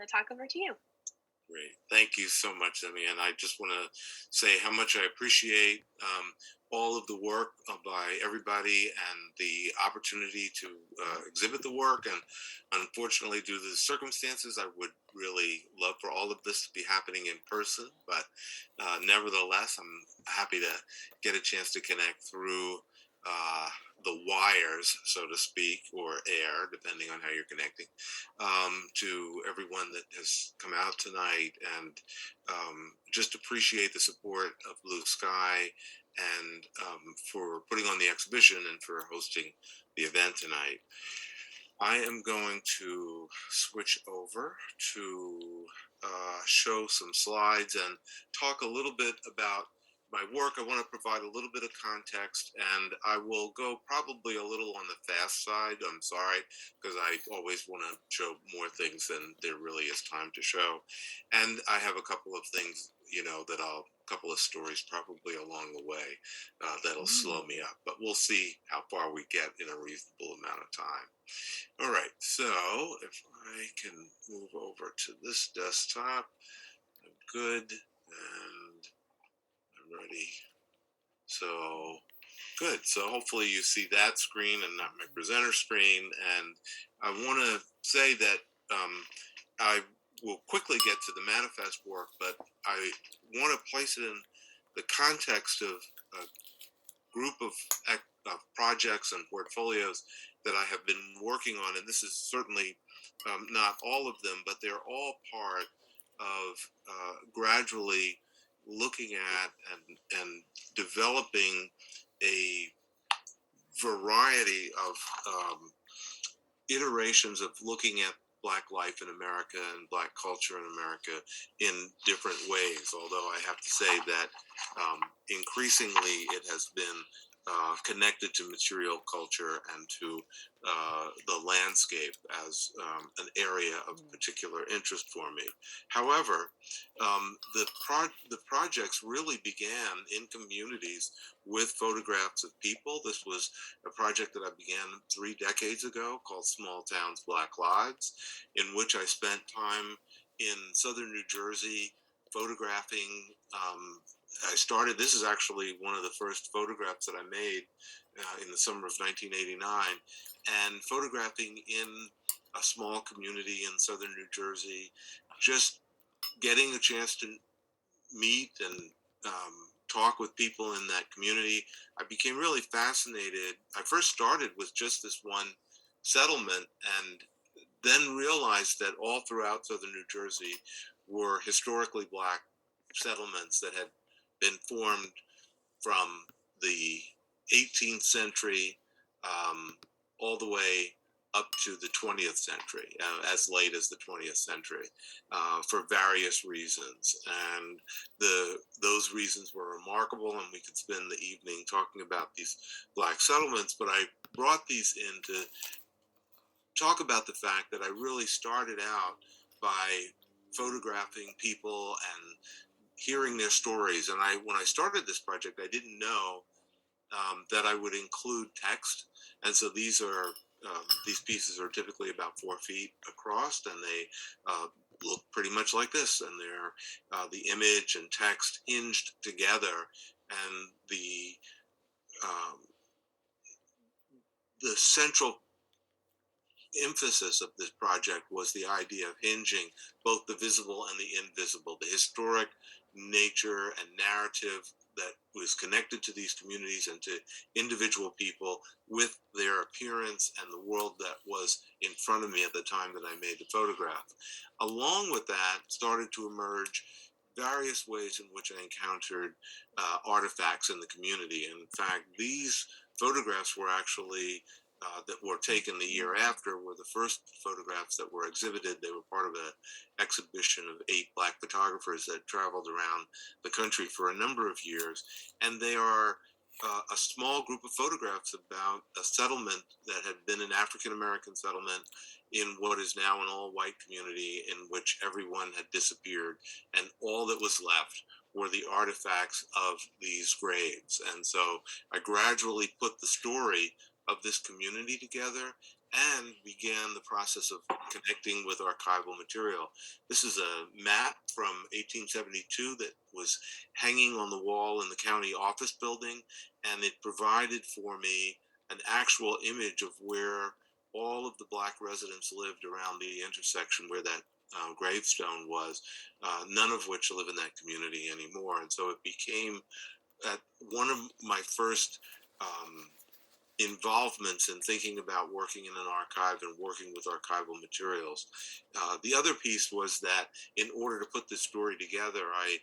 the talk over to you. Great. Thank you so much, Emmy. And I just want to say how much I appreciate all of the work by everybody and the opportunity to exhibit the work. And unfortunately, due to the circumstances, I would really love for all of this to be happening in person. But nevertheless, I'm happy to get a chance to connect through the wires, so to speak, or air, depending on how you're connecting, to everyone that has come out tonight, and just appreciate the support of Blue Sky and for putting on the exhibition and for hosting the event tonight. I am going to switch over to show some slides and talk a little bit about my work. I want to provide a little bit of context, and I will go probably a little on the fast side. I'm sorry, because I always want to show more things than there really is time to show. And I have a couple of things, couple of stories probably along the way that'll slow me up, but we'll see how far we get in a reasonable amount of time. All right, so if I can move over to this desktop, I'm good, and I'm ready. So good. So hopefully you see that screen and not my presenter screen. And I want to say that I will quickly get to the manifest work, but I want to place it in the context of a group of projects and portfolios that I have been working on. And this is certainly not all of them, but they're all part of gradually looking at and developing a variety of iterations of looking at Black life in America and Black culture in America in different ways. Although I have to say that increasingly it has been connected to material culture and to the landscape as an area of particular interest for me. However, the projects really began in communities with photographs of people. This was a project that I began 3 decades ago called Small Towns, Black Lives, in which I spent time in southern New Jersey photographing. This is actually one of the first photographs that I made in the summer of 1989, and photographing in a small community in southern New Jersey, just getting a chance to meet and talk with people in that community. I became really fascinated. I first started with just this one settlement, and then realized that all throughout southern New Jersey were historically Black settlements that had been formed from the 18th century all the way up to the 20th century, as late as the 20th century, for various reasons. And those reasons were remarkable, and we could spend the evening talking about these Black settlements, but I brought these in to talk about the fact that I really started out by photographing people and hearing their stories. And when I started this project, I didn't know that I would include text. And so these pieces are typically about 4 feet across, and they look pretty much like this. And they're the image and text hinged together, and the central emphasis of this project was the idea of hinging both the visible and the invisible, the historic nature and narrative that was connected to these communities and to individual people with their appearance and the world that was in front of me at the time that I made the photograph. Along with that started to emerge various ways in which I encountered artifacts in the community. And in fact, these photographs were actually that were taken the year after were the first photographs that were exhibited. They were part of an exhibition of 8 Black photographers that traveled around the country for a number of years. And they are a small group of photographs about a settlement that had been an African-American settlement in what is now an all-white community in which everyone had disappeared. And all that was left were the artifacts of these graves. And so I gradually put the story of this community together and began the process of connecting with archival material. This is a map from 1872 that was hanging on the wall in the county office building, and it provided for me an actual image of where all of the Black residents lived around the intersection where that gravestone was, none of which live in that community anymore. And so it became one of my first involvements in thinking about working in an archive and working with archival materials. The other piece was that in order to put this story together, I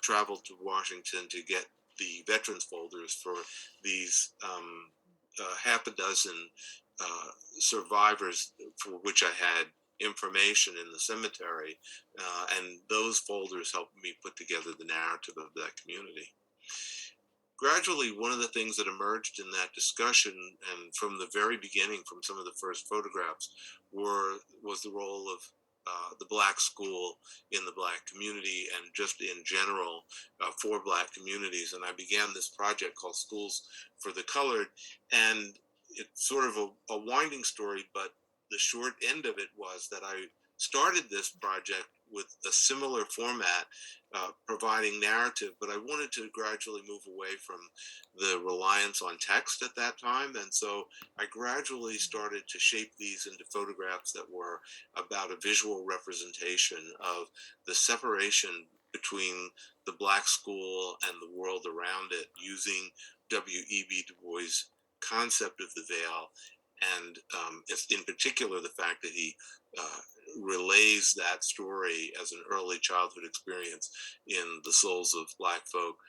traveled to Washington to get the veterans folders for these half a dozen survivors for which I had information in the cemetery, and those folders helped me put together the narrative of that community. Gradually, one of the things that emerged in that discussion, and from the very beginning, from some of the first photographs, was the role of the Black school in the Black community and just in general for Black communities. And I began this project called Schools for the Colored, and it's sort of a winding story, but the short end of it was that I started this project with a similar format, providing narrative, but I wanted to gradually move away from the reliance on text at that time. And so I gradually started to shape these into photographs that were about a visual representation of the separation between the Black school and the world around it, using W.E.B. Du Bois' concept of the veil, and in particular the fact that he relays that story as an early childhood experience in the souls of Black folk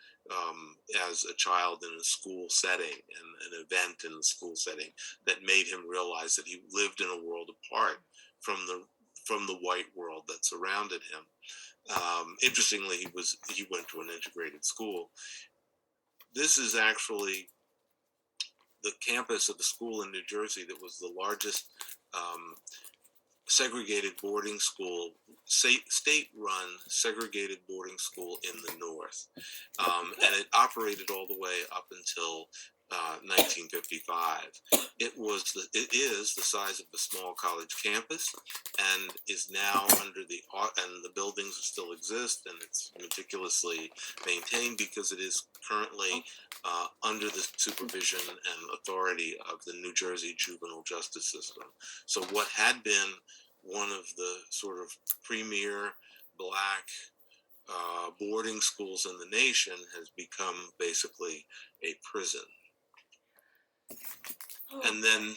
as a child in a school setting, and an event in the school setting that made him realize that he lived in a world apart from the white world that surrounded him. Interestingly, he went to an integrated school. This is actually the campus of the school in New Jersey that was the largest segregated boarding school, state-run segregated boarding school in the North. And it operated all the way up until 1955. It is the size of a small college campus, and is now and the buildings still exist, and it's meticulously maintained because it is currently under the supervision and authority of the New Jersey juvenile justice system. So what had been one of the sort of premier Black boarding schools in the nation has become basically a prison. And then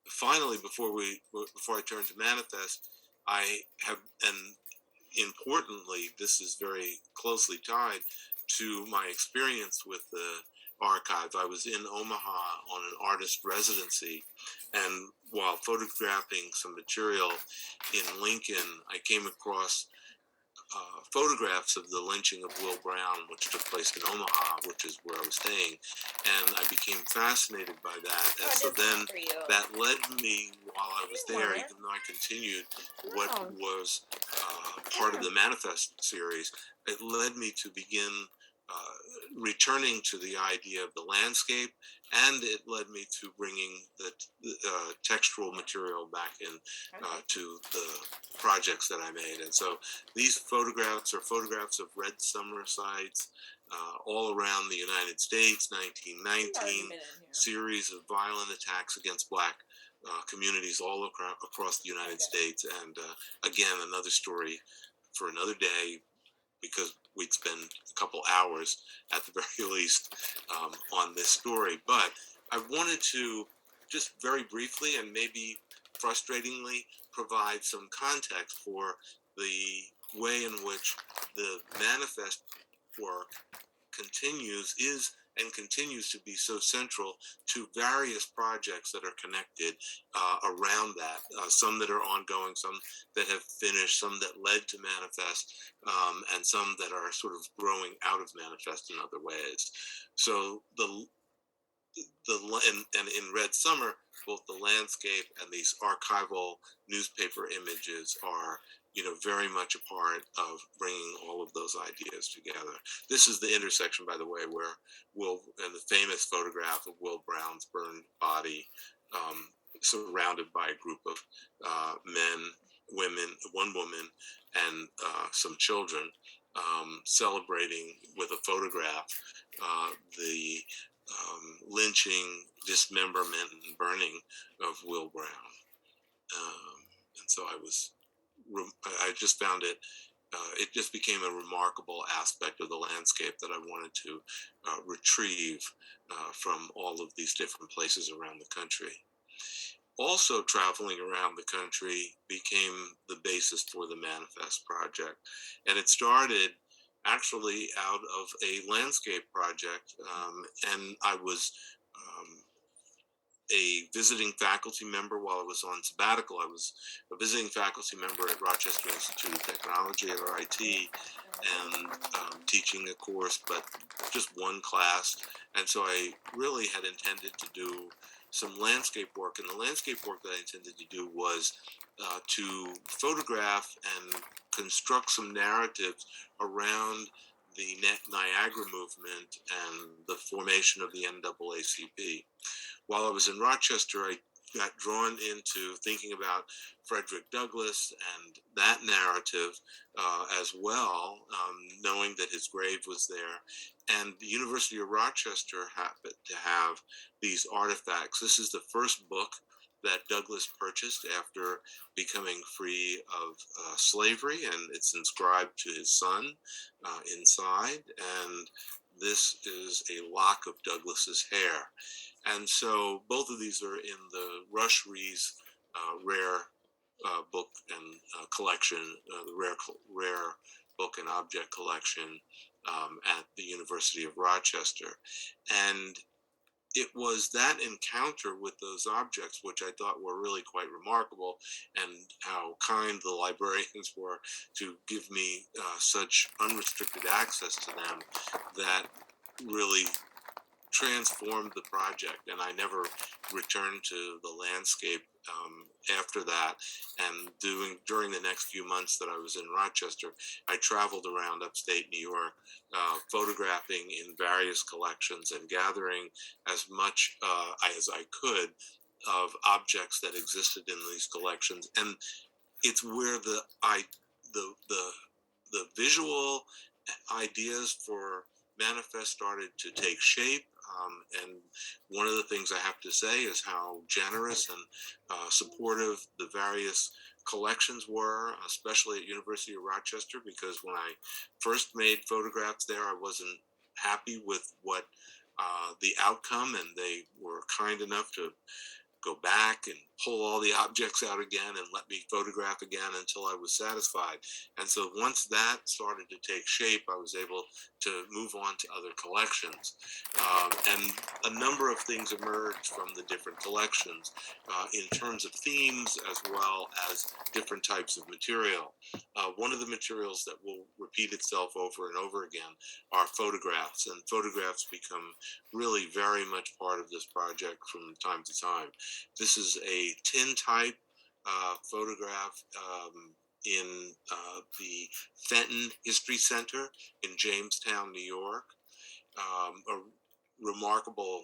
finally, before I turn to Manifest, I have, and importantly, this is very closely tied to my experience with the archive. I was in Omaha on an artist residency, and while photographing some material in Lincoln, I came across photographs of the lynching of Will Brown, which took place in Omaha, which is where I was staying, and I became fascinated by that. And so then that led me, while I was there, even though I continued what was part of the Manifest series, it led me to begin returning to the idea of the landscape, and it led me to bringing the textual material back in to the projects that I made. And so these photographs are photographs of red summer sites all around the United States, 1919, series of violent attacks against Black communities all across the United States. And again, another story for another day, because we'd spend a couple hours at the very least on this story. But I wanted to just very briefly and maybe frustratingly provide some context for the way in which the Manifest work continues to be so central to various projects that are connected around that. Some that are ongoing, some that have finished, some that led to Manifest, and some that are sort of growing out of Manifest in other ways. So and in Red Summer, both the landscape and these archival newspaper images are, very much a part of bringing all of those ideas together. This is the intersection, by the way, where Will, and the famous photograph of Will Brown's burned body surrounded by a group of men, women, one woman, and some children, celebrating with a photograph the lynching, dismemberment, and burning of Will Brown. And so I just found it. It just became a remarkable aspect of the landscape that I wanted to retrieve from all of these different places around the country. Also, traveling around the country became the basis for the Manifest project. And it started actually out of a landscape project. And I was um, a visiting faculty member while I was on sabbatical. I was a visiting faculty member at Rochester Institute of Technology at RIT, and teaching a course, but just one class. And so I really had intended to do some landscape work. And the landscape work that I intended to do was to photograph and construct some narratives around the Niagara movement and the formation of the NAACP. While I was in Rochester, I got drawn into thinking about Frederick Douglass and that narrative as well, knowing that his grave was there. And the University of Rochester happened to have these artifacts. This is the first book that Douglass purchased after becoming free of slavery, and it's inscribed to his son inside. And this is a lock of Douglass's hair. And so both of these are in the Rush Rees rare book and collection, the rare book and object collection at the University of Rochester. And it was that encounter with those objects which I thought were really quite remarkable, and how kind the librarians were to give me such unrestricted access to them, that really transformed the project. And I never returned to the landscape after that. And during the next few months that I was in Rochester, I traveled around upstate New York, photographing in various collections and gathering as much as I could of objects that existed in these collections. And it's where the visual ideas for Manifest started to take shape. And one of the things I have to say is how generous and supportive the various collections were, especially at University of Rochester, because when I first made photographs there, I wasn't happy with what the outcome, and they were kind enough to go back and pull all the objects out again and let me photograph again until I was satisfied. And so once that started to take shape, I was able to move on to other collections. And a number of things emerged from the different collections in terms of themes as well as different types of material. One of the materials that will repeat itself over and over again are photographs, and photographs become really very much part of this project from time to time. This is a tintype photograph in the Fenton History Center in Jamestown, New York. A remarkable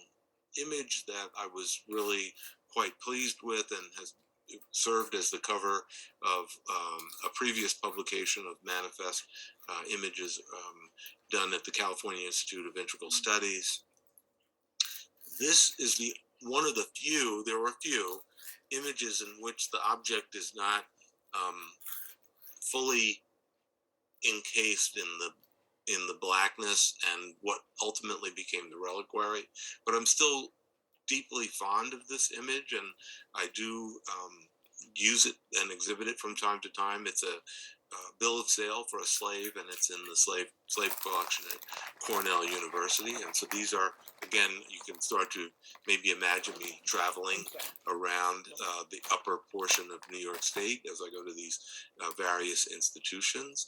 image that I was really quite pleased with, and has served as the cover of a previous publication of Manifest images done at the California Institute of Integral Studies. This is one of the few, there were a few images in which the object is not fully encased in the blackness and what ultimately became the reliquary, but I'm still deeply fond of this image, and I do use it and exhibit it from time to time. It's a bill of sale for a slave, and it's in the slave collection at Cornell University. And so these are, again, you can start to maybe imagine me traveling around the upper portion of New York State as I go to these various institutions.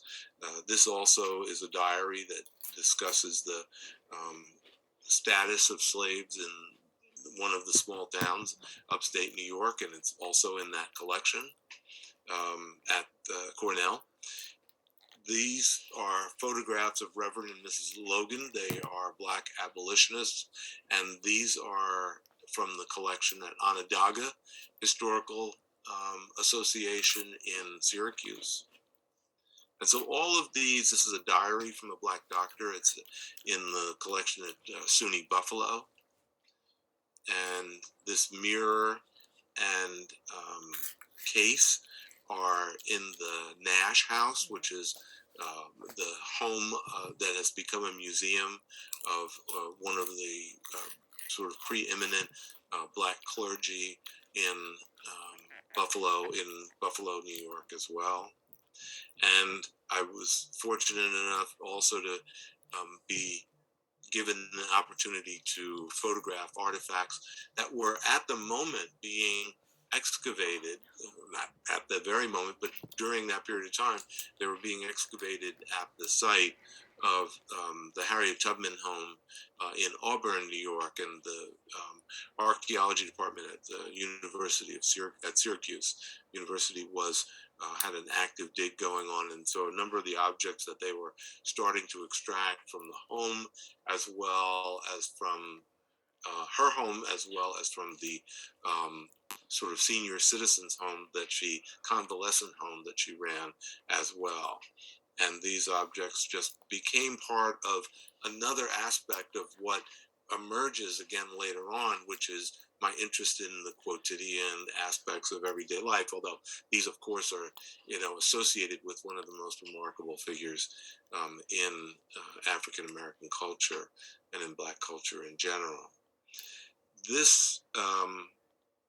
This also is a diary that discusses the status of slaves in one of the small towns upstate New York, and it's also in that collection at Cornell. These are photographs of Reverend and Mrs. Logan. They are Black abolitionists, and these are from the collection at Onondaga Historical Association in Syracuse. And so all of these, this is a diary from a Black doctor. It's in the collection at SUNY Buffalo. And this mirror and case are in the Nash House, which is the home that has become a museum of one of the sort of preeminent Black clergy in Buffalo, New York as well. And I was fortunate enough also to be given the opportunity to photograph artifacts that were at the moment being excavated, not at the very moment, but during that period of time, they were being excavated at the site of the Harriet Tubman home in Auburn, New York, and the archaeology department at the University of Syracuse University was had an active dig going on, and so a number of the objects that they were starting to extract from the home, as well as from her home, as well as from the sort of senior citizens home convalescent home that she ran as well. And these objects just became part of another aspect of what emerges again later on, which is my interest in the quotidian aspects of everyday life, although these of course are, associated with one of the most remarkable figures in African American culture and in Black culture in general. This,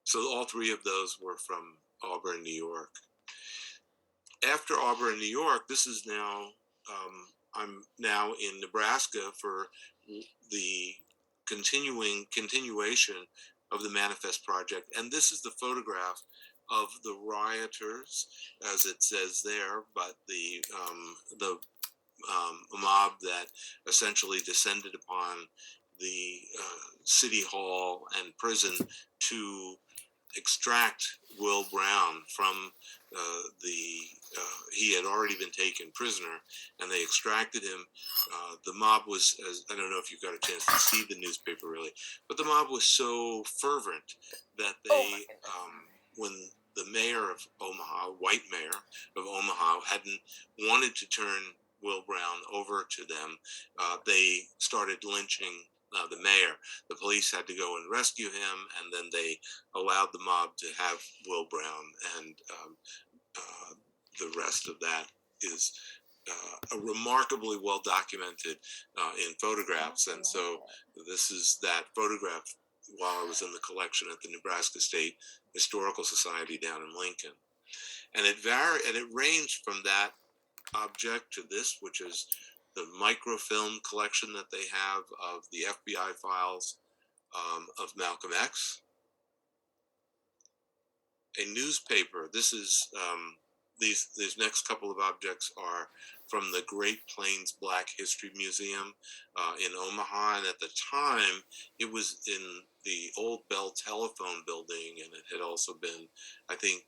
so all three of those were from Auburn, New York. After Auburn, New York, this is now, I'm now in Nebraska for the continuation of the Manfiest project. And this is the photograph of the rioters, as it says there, but the mob that essentially descended upon the city hall and prison to extract Will Brown from he had already been taken prisoner, and they extracted him. The mob was, I don't know if you got a chance to see the newspaper really, but the mob was so fervent that they, when the mayor of Omaha, white mayor of Omaha, hadn't wanted to turn Will Brown over to them, they started lynching the mayor. The police had to go and rescue him, and then they allowed the mob to have Will Brown, and the rest of that is remarkably well documented in photographs. And so this is that photograph while I was in the collection at the Nebraska State Historical Society down in Lincoln. And it ranged from that object to this, which is the microfilm collection that they have of the FBI files of Malcolm X. A newspaper. This is these next couple of objects are from the Great Plains Black History Museum in Omaha, and at the time it was in the old Bell Telephone building, and it had also been, I think,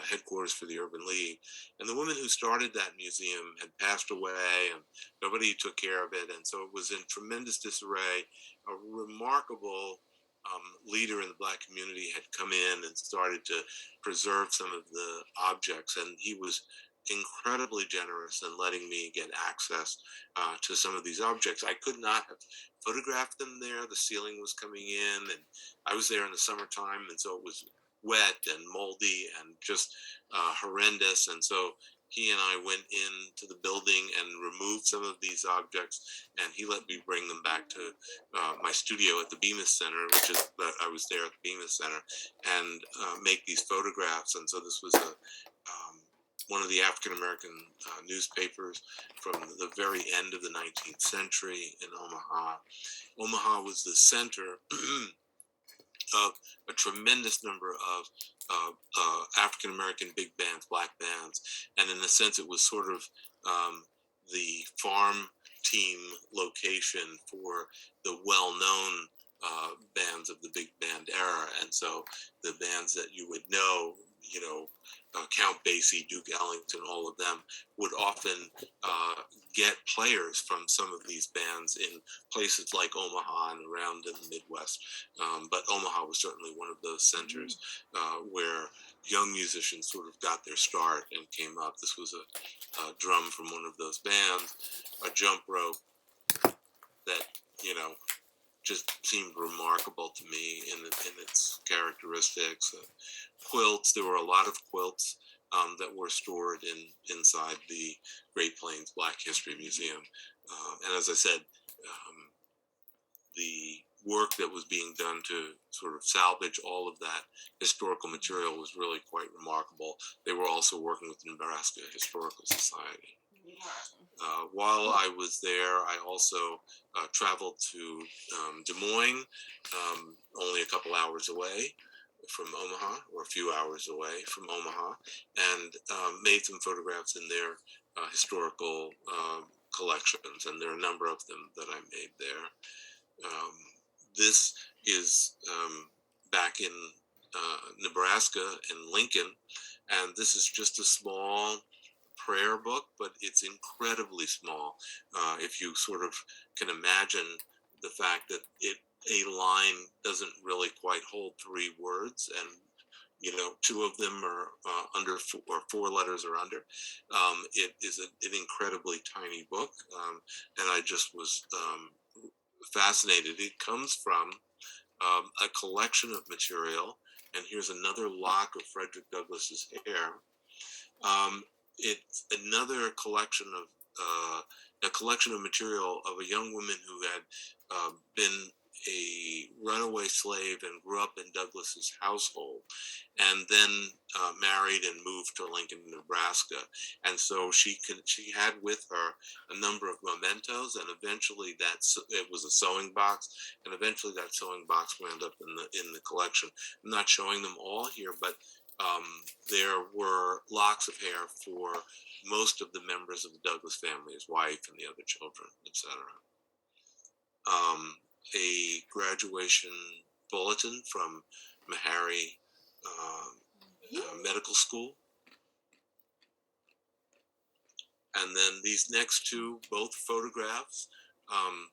headquarters for the Urban League. And the woman who started that museum had passed away, and nobody took care of it, and so it was in tremendous disarray. A remarkable leader in the Black community had come in and started to preserve some of the objects, and he was incredibly generous in letting me get access to some of these objects. I could not have photographed them there. The ceiling was coming in, and I was there in the summertime, and so it was wet and moldy and just horrendous. And so he and I went into the building and removed some of these objects, and he let me bring them back to my studio at the Bemis Center, which is, I was there at the Bemis Center, and make these photographs. And so this was one of the African-American newspapers from the very end of the 19th century in Omaha. Omaha was the center of a tremendous number of African-American big bands, Black bands. And in a sense, it was sort of the farm team location for the well-known bands of the big band era. And so the bands that you would know Count Basie, Duke Ellington, all of them would often get players from some of these bands in places like Omaha and around in the Midwest. But Omaha was certainly one of those centers where young musicians sort of got their start and came up. This was a drum from one of those bands, a jump rope that, just seemed remarkable to me in its characteristics. Quilts, there were a lot of quilts that were stored inside the Great Plains Black History Museum. And as I said, the work that was being done to sort of salvage all of that historical material was really quite remarkable. They were also working with the Nebraska Historical Society. While I was there, I also traveled to Des Moines, only a couple hours away from Omaha, or a few hours away from Omaha, and made some photographs in their historical collections, and there are a number of them that I made there. This is back in Nebraska, in Lincoln, and this is just a small prayer book, but it's incredibly small. If you sort of can imagine the fact that a line doesn't really quite hold 3 words, and 2 of them are under 4 letters or under. It is an incredibly tiny book, and I just was fascinated. It comes from a collection of material, and here's another lock of Frederick Douglass's hair. It's another collection of material of a young woman who had been a runaway slave and grew up in Douglass's household, and then married and moved to Lincoln, Nebraska. And so she had with her a number of mementos, and eventually it was a sewing box, and eventually that sewing box wound up in the collection. I'm not showing them all here, but there were locks of hair for most of the members of the Douglas family, his wife and the other children, etc. A graduation bulletin from Meharry Medical School. And then these next 2, both photographs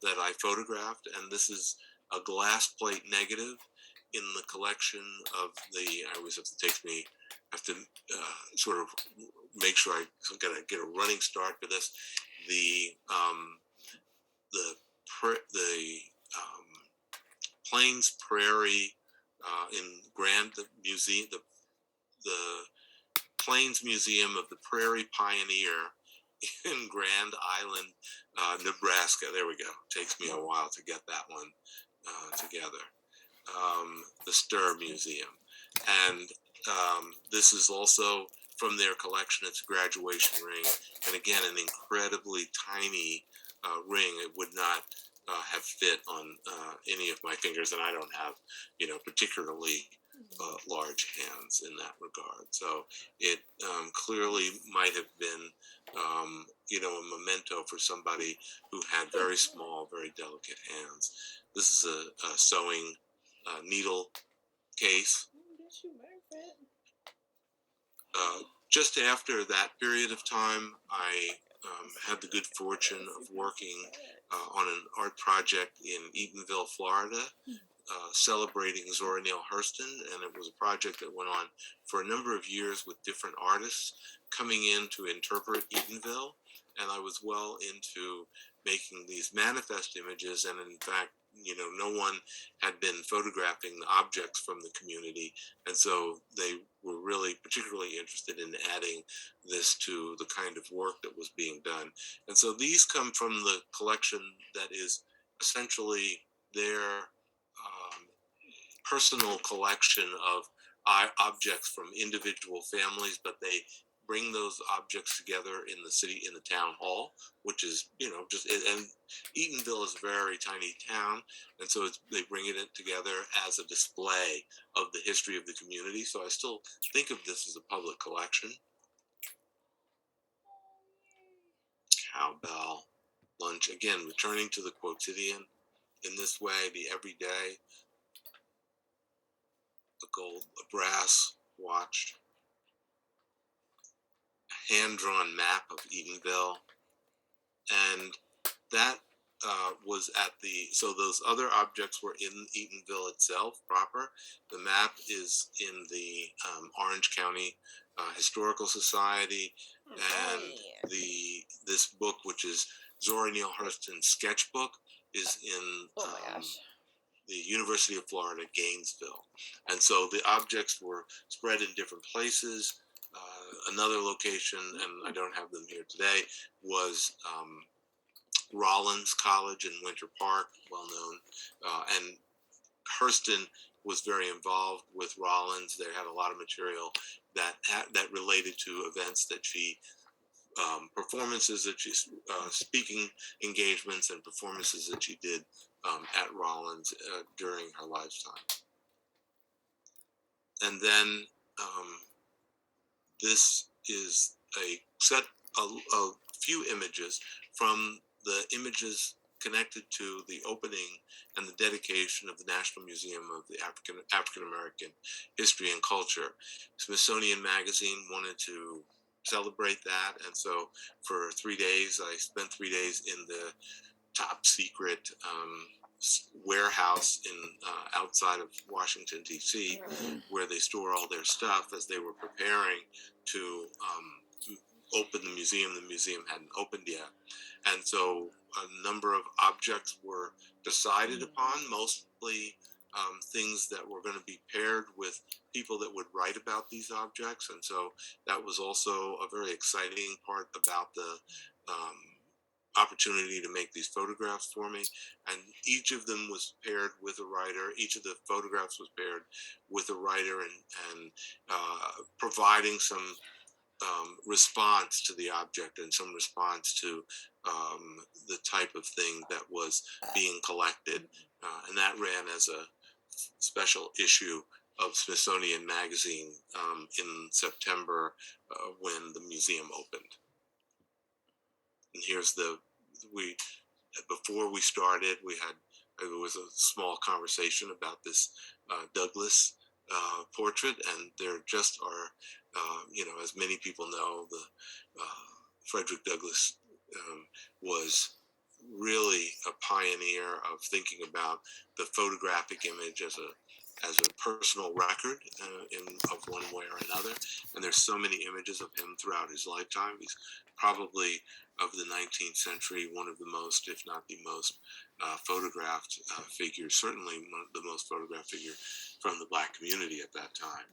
that I photographed, and this is a glass plate negative in the collection of I always have to sort of make sure I gotta get a running start for this. The Plains Prairie in Grand Museum, the Plains Museum of the Prairie Pioneer in Grand Island, Nebraska. There we go. Takes me a while to get that one together. The Stir Museum. And this is also from their collection. It's a graduation ring. And again, an incredibly tiny ring. It would not have fit on any of my fingers, and I don't have, particularly large hands in that regard. So it clearly might have been, a memento for somebody who had very small, very delicate hands. This is a sewing needle case. Just after that period of time, I had the good fortune of working on an art project in Eatonville, Florida, celebrating Zora Neale Hurston, and it was a project that went on for a number of years with different artists coming in to interpret Eatonville, and I was well into making these manifest images, and in fact, no one had been photographing the objects from the community, and so they were really particularly interested in adding this to the kind of work that was being done. And so these come from the collection that is essentially their personal collection of objects from individual families, but they bring those objects together in the city, in the town hall, which is, and Eatonville is a very tiny town, and so they bring it together as a display of the history of the community. So I still think of this as a public collection. Cowbell, lunch, again, returning to the quotidian in this way, the everyday, a brass watch, hand-drawn map of Eatonville, and that was at the, so those other objects were in Eatonville itself proper. The map is in the Orange County Historical Society, and this book, which is Zora Neale Hurston's sketchbook, is in the University of Florida, Gainesville. And so the objects were spread in different places. Another location, and I don't have them here today, was Rollins College in Winter Park, well known. And Hurston was very involved with Rollins. They had a lot of material that related to events that she, performances that she, speaking engagements and performances that she did at Rollins during her lifetime. And then this is a set, a few images from the images connected to the opening and the dedication of the National Museum of the African American History and Culture. Smithsonian Magazine wanted to celebrate that, and so for 3 days, I spent 3 days in the top secret warehouse in outside of Washington, D.C., where they store all their stuff as they were preparing to open the museum. The museum hadn't opened yet. And so a number of objects were decided upon, mostly things that were going to be paired with people that would write about these objects. And so that was also a very exciting part about the opportunity to make these photographs for me. And each of them was paired with a writer. Each of the photographs was paired with a writer, and providing some response to the object and some response to the type of thing that was being collected. And that ran as a special issue of Smithsonian Magazine in September when the museum opened. And here's before we started, there was a small conversation about this Douglass portrait, and there just are, as many people know, the Frederick Douglass was really a pioneer of thinking about the photographic image as a personal record of one way or another. And there's so many images of him throughout his lifetime. He's probably, of the 19th century, one of the most, if not the most, photographed figures, certainly one of the most photographed figure from the Black community at that time.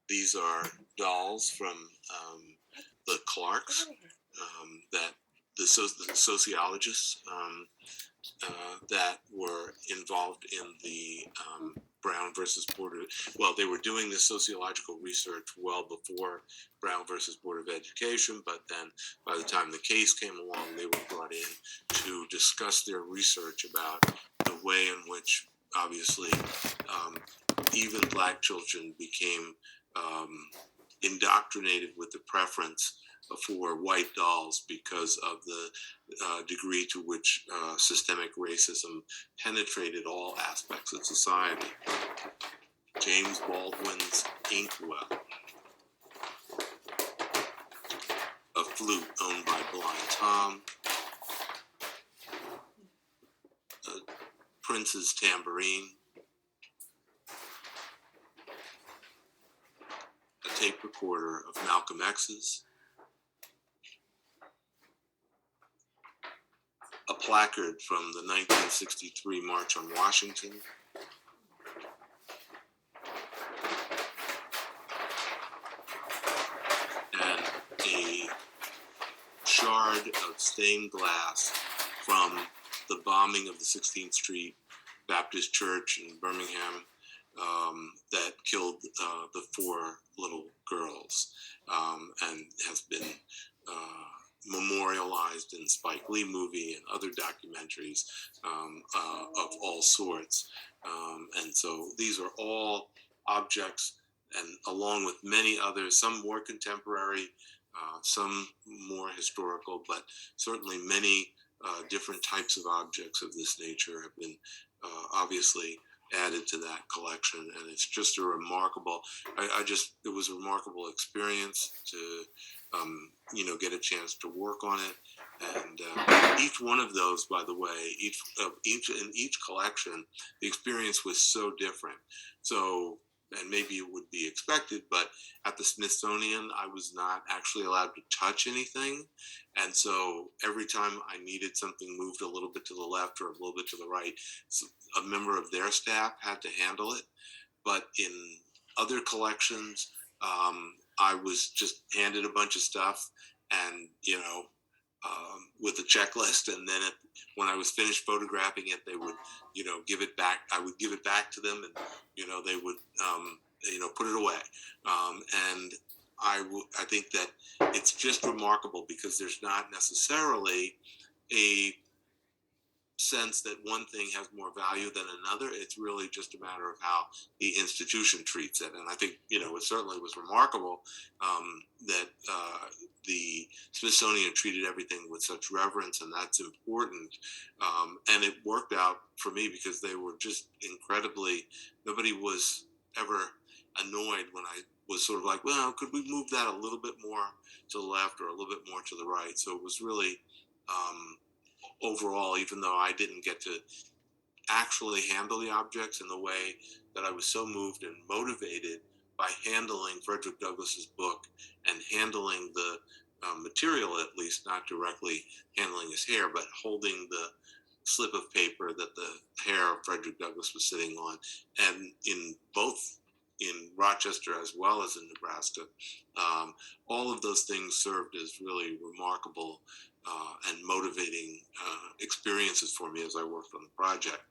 These are dolls from the Clarks that the sociologists that were involved in the Brown versus Board of, well, they were doing this sociological research well before Brown versus Board of Education, but then by the time the case came along, they were brought in to discuss their research about the way in which, obviously, even Black children became indoctrinated with the preference for white dolls because of the degree to which systemic racism penetrated all aspects of society. James Baldwin's Inkwell, a flute owned by Blind Tom, Prince's tambourine, a tape recorder of Malcolm X's, a placard from the 1963 March on Washington, and a shard of stained glass from the bombing of the 16th Street Baptist Church in Birmingham that killed the 4 little girls, and has been memorialized in Spike Lee movie and other documentaries of all sorts. And so these are all objects, and along with many others, some more contemporary, some more historical, but certainly many different types of objects of this nature have been obviously added to that collection, and it's just a remarkable. It was a remarkable experience to, get a chance to work on it, and each one of those, by the way, each collection, the experience was so different. So, and maybe it would be expected, but at the Smithsonian, I was not actually allowed to touch anything. And so every time I needed something moved a little bit to the left or a little bit to the right, a member of their staff had to handle it. But in other collections, I was just handed a bunch of stuff and, with a checklist. And then when I was finished photographing it, they would, give it back. I would give it back to them, and, they would, put it away. And I think that it's just remarkable because there's not necessarily a sense that one thing has more value than another. It's really just a matter of how the institution treats it. And I think, it certainly was remarkable that the Smithsonian treated everything with such reverence, and that's important. And it worked out for me because they were just incredibly, nobody was ever annoyed when I was sort of like, well, could we move that a little bit more to the left or a little bit more to the right? So it was really, overall, even though I didn't get to actually handle the objects in the way that I was so moved and motivated by handling Frederick Douglass's book and handling the material, at least not directly handling his hair, but holding the slip of paper that the hair of Frederick Douglass was sitting on. And in both in Rochester as well as in Nebraska, all of those things served as really remarkable and motivating experiences for me as I worked on the project.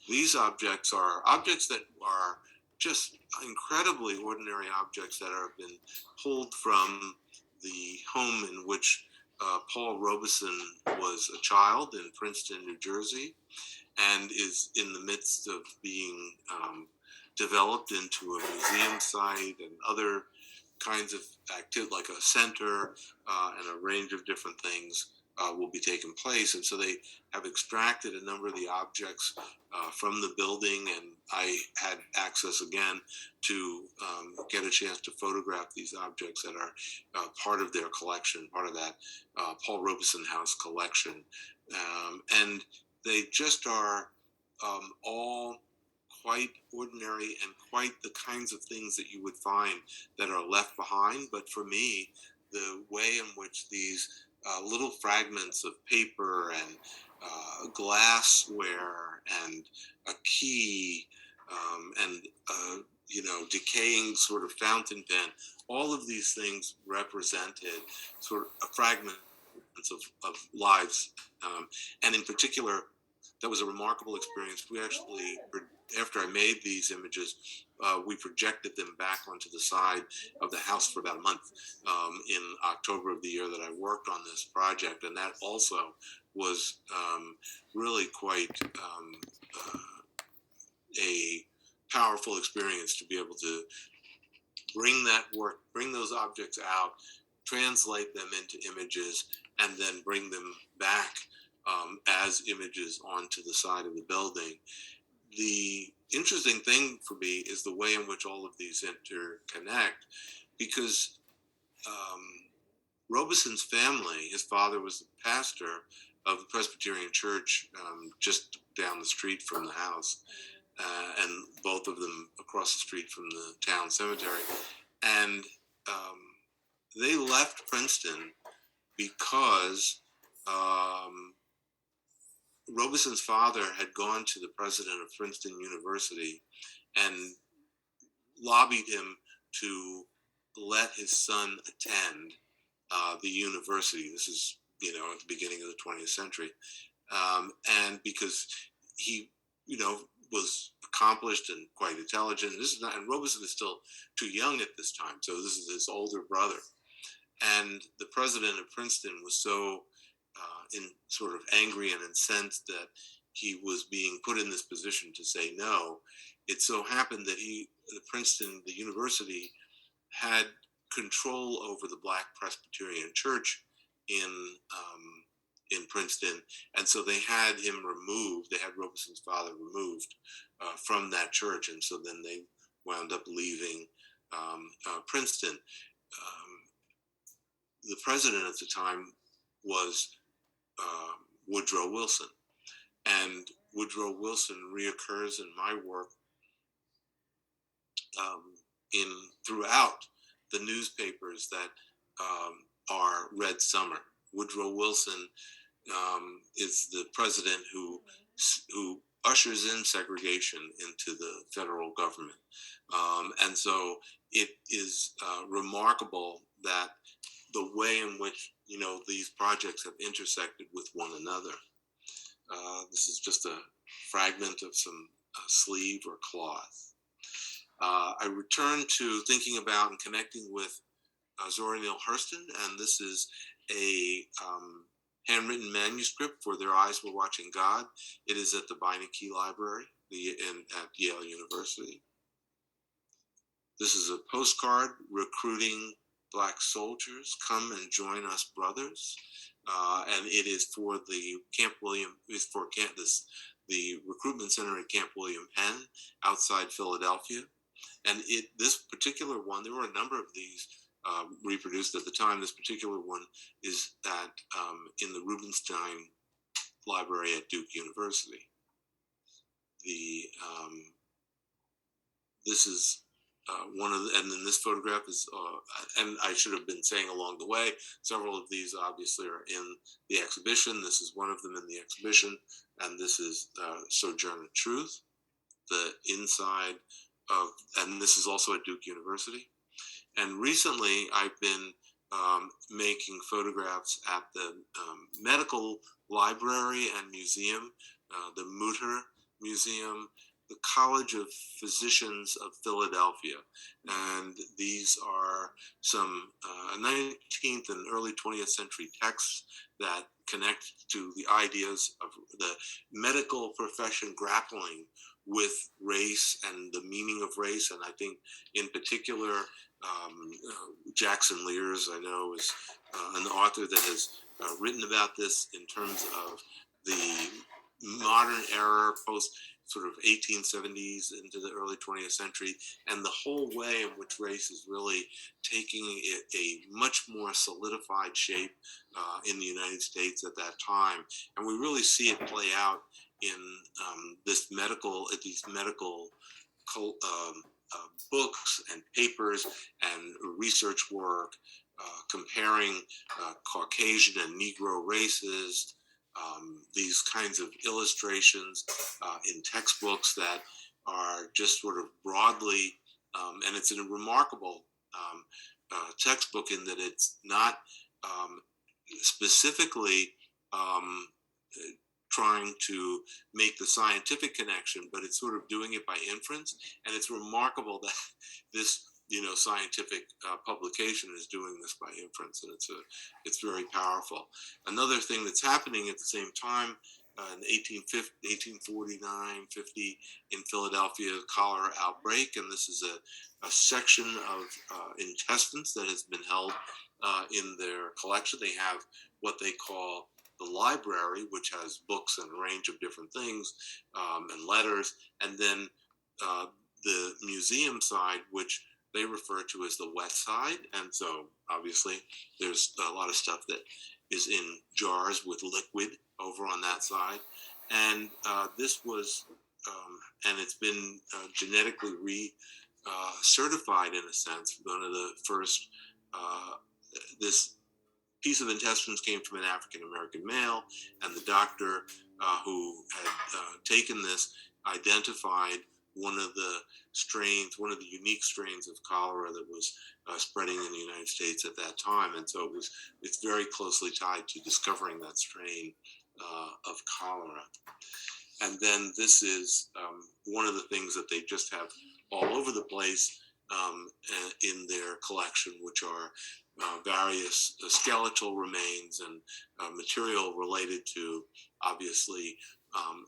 These objects are objects that are just incredibly ordinary objects that have been pulled from the home in which Paul Robeson was a child in Princeton, New Jersey, and is in the midst of being developed into a museum site and other kinds of activity, like a center and a range of different things will be taking place. And so they have extracted a number of the objects from the building, and I had access again to get a chance to photograph these objects that are part of their collection, part of that Paul Robeson House collection. And they just are all quite ordinary and quite the kinds of things that you would find that are left behind. But for me, the way in which these little fragments of paper and glassware and a key and decaying sort of fountain pen, all of these things represented sort of a fragment of lives. And in particular, that was a remarkable experience. We actually, after I made these images, we projected them back onto the side of the house for about a month in October of the year that I worked on this project. And that also was really quite a powerful experience to be able to bring that work, bring those objects out, translate them into images, and then bring them back as images onto the side of the building. The interesting thing for me is the way in which all of these interconnect, because Robeson's family, his father was the pastor of the Presbyterian Church just down the street from the house, and both of them across the street from the town cemetery. And they left Princeton because Robeson's father had gone to the president of Princeton University and lobbied him to let his son attend the university. This is, at the beginning of the 20th century. And because he, was accomplished and quite intelligent. And Robeson is still too young at this time. So this is his older brother. And the president of Princeton was so in sort of angry and incensed that he was being put in this position to say no. It so happened that the university had control over the Black Presbyterian Church in Princeton, and so they had him removed. They had Robeson's father removed from that church, and so then they wound up leaving Princeton. The president at the time was Woodrow Wilson, and Woodrow Wilson reoccurs in my work in throughout the newspapers that are Red Summer. Woodrow Wilson is the president who ushers in segregation into the federal government, and so it is remarkable that the way in which these projects have intersected with one another. This is just a fragment of some sleeve or cloth. I return to thinking about and connecting with Zora Neale Hurston, and this is a handwritten manuscript for Their Eyes Were Watching God. It is at the Beinecke Library at Yale University. This is a postcard recruiting Black soldiers. Come and join us, brothers. And it is for the the recruitment center at Camp William Penn outside Philadelphia. And this particular one, there were a number of these reproduced at the time. This particular one is in the Rubenstein Library at Duke University. This is one of the, and then this photograph is, and I should have been saying along the way, several of these obviously are in the exhibition. This is one of them in the exhibition, and this is Sojourner Truth, the inside of, and this is also at Duke University. And recently I've been making photographs at the Medical Library and Museum, the Mutter Museum, the College of Physicians of Philadelphia. And these are some 19th and early 20th century texts that connect to the ideas of the medical profession grappling with race and the meaning of race. And I think in particular, Jackson Lears, I know, is an author that has written about this in terms of the modern era, post sort of 1870s into the early 20th century, and the whole way in which race is really taking a much more solidified shape in the United States at that time. And we really see it play out in these medical books and papers and research work comparing Caucasian and Negro races, these kinds of illustrations in textbooks that are just sort of broadly, and it's a remarkable textbook in that it's not specifically trying to make the scientific connection, but it's sort of doing it by inference. And it's remarkable that this, scientific publication is doing this by inference, and it's very powerful. Another thing that's happening at the same time in 1849, 50 in Philadelphia, cholera outbreak, and this is a section of intestines that has been held in their collection. They have what they call the library, which has books and a range of different things and letters, and then the museum side, which they refer to as the west side. And so obviously there's a lot of stuff that is in jars with liquid over on that side. And this was, and it's been genetically certified in a sense. One of the first, this piece of intestines came from an African-American male, and the doctor who had taken this identified one of the unique strains of cholera that was spreading in the United States at that time. And so it's very closely tied to discovering that strain of cholera. And then this is one of the things that they just have all over the place in their collection, which are various skeletal remains and material related to, obviously,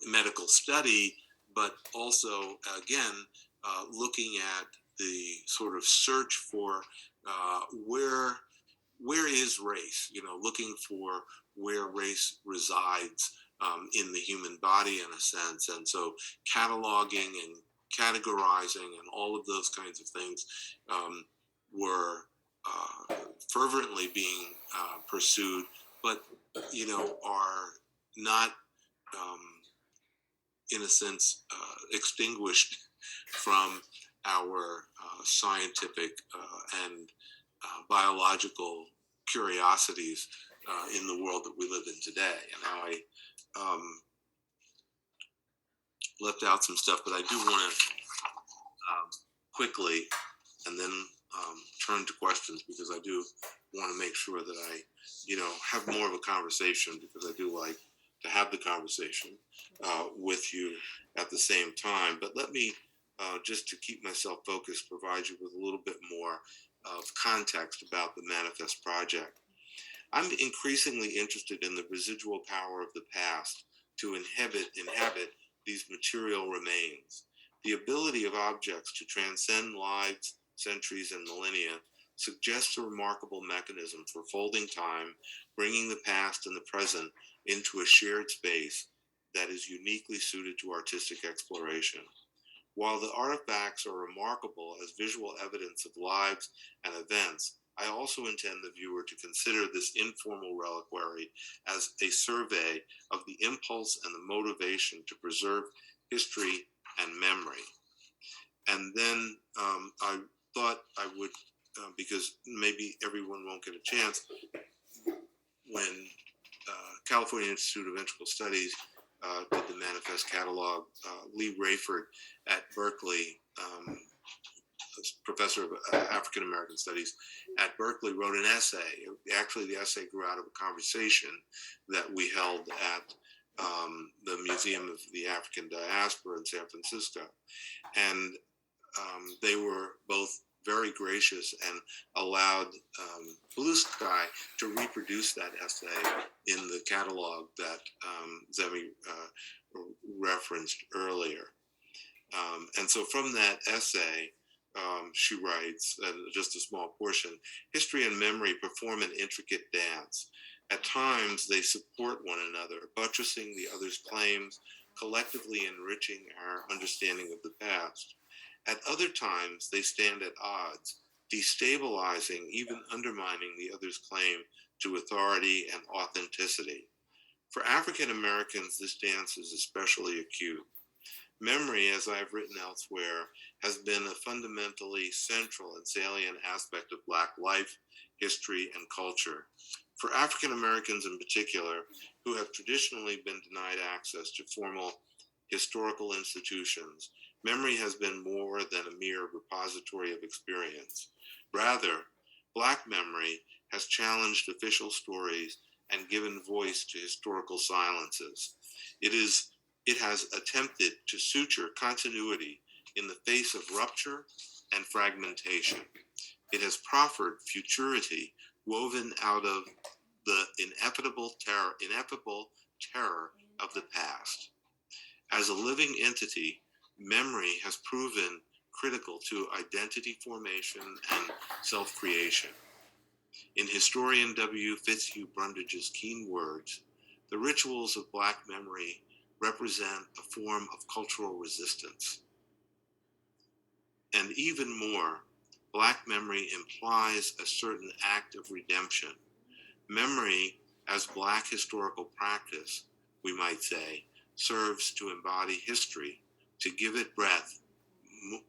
medical study, but also, again, looking at the sort of search for where where is race? Looking for where race resides in the human body, in a sense. And so cataloging and categorizing and all of those kinds of things were fervently being pursued, but are not, in a sense, extinguished from our scientific and biological curiosities in the world that we live in today. And now I left out some stuff, but I do want to quickly, and then turn to questions, because I do want to make sure that I, have more of a conversation, because I do like to have the conversation with you at the same time. But let me, just to keep myself focused, provide you with a little bit more of context about the Manifest project. I'm increasingly interested in the residual power of the past to inhabit these material remains. The ability of objects to transcend lives, centuries, and millennia suggests a remarkable mechanism for folding time, bringing the past and the present into a shared space that is uniquely suited to artistic exploration. While the artifacts are remarkable as visual evidence of lives and events, I also intend the viewer to consider this informal reliquary as a survey of the impulse and the motivation to preserve history and memory. And then I thought I would, because maybe everyone won't get a chance, when California Institute of Integral Studies did the Manifest catalog, Lee Rayford at Berkeley, professor of African American Studies at Berkeley, wrote an essay. Actually, the essay grew out of a conversation that we held at the Museum of the African Diaspora in San Francisco. And they were both very gracious and allowed Blue Sky to reproduce that essay in the catalog that Zemi referenced earlier. And so from that essay, she writes, just a small portion, history and memory perform an intricate dance. At times, they support one another, buttressing the other's claims, collectively enriching our understanding of the past. At other times, they stand at odds, destabilizing, even undermining the other's claim to authority and authenticity. For African Americans, this dance is especially acute. Memory, as I've written elsewhere, has been a fundamentally central and salient aspect of Black life, history, and culture. For African Americans in particular, who have traditionally been denied access to formal historical institutions, memory has been more than a mere repository of experience. Rather, Black memory has challenged official stories and given voice to historical silences. It has attempted to suture continuity in the face of rupture and fragmentation. It has proffered futurity woven out of the ineffable terror of the past. As a living entity, memory has proven critical to identity formation and self-creation. In historian W. Fitzhugh Brundage's keen words, the rituals of Black memory represent a form of cultural resistance. And even more, Black memory implies a certain act of redemption. Memory, as Black historical practice, we might say, serves to embody history, to give it breath,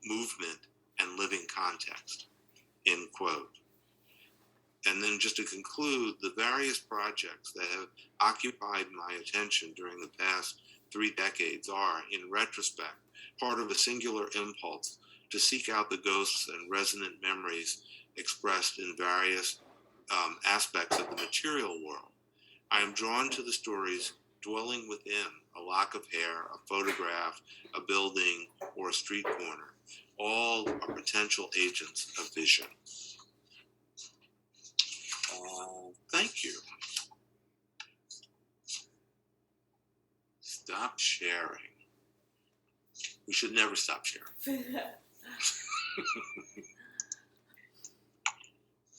movement, and living context, end quote. And then just to conclude, the various projects that have occupied my attention during the past 3 decades are, in retrospect, part of a singular impulse to seek out the ghosts and resonant memories expressed in various aspects of the material world. I am drawn to the stories dwelling within a lock of hair, a photograph, a building, or a street corner. All are potential agents of vision. Thank you. Stop sharing. We should never stop sharing.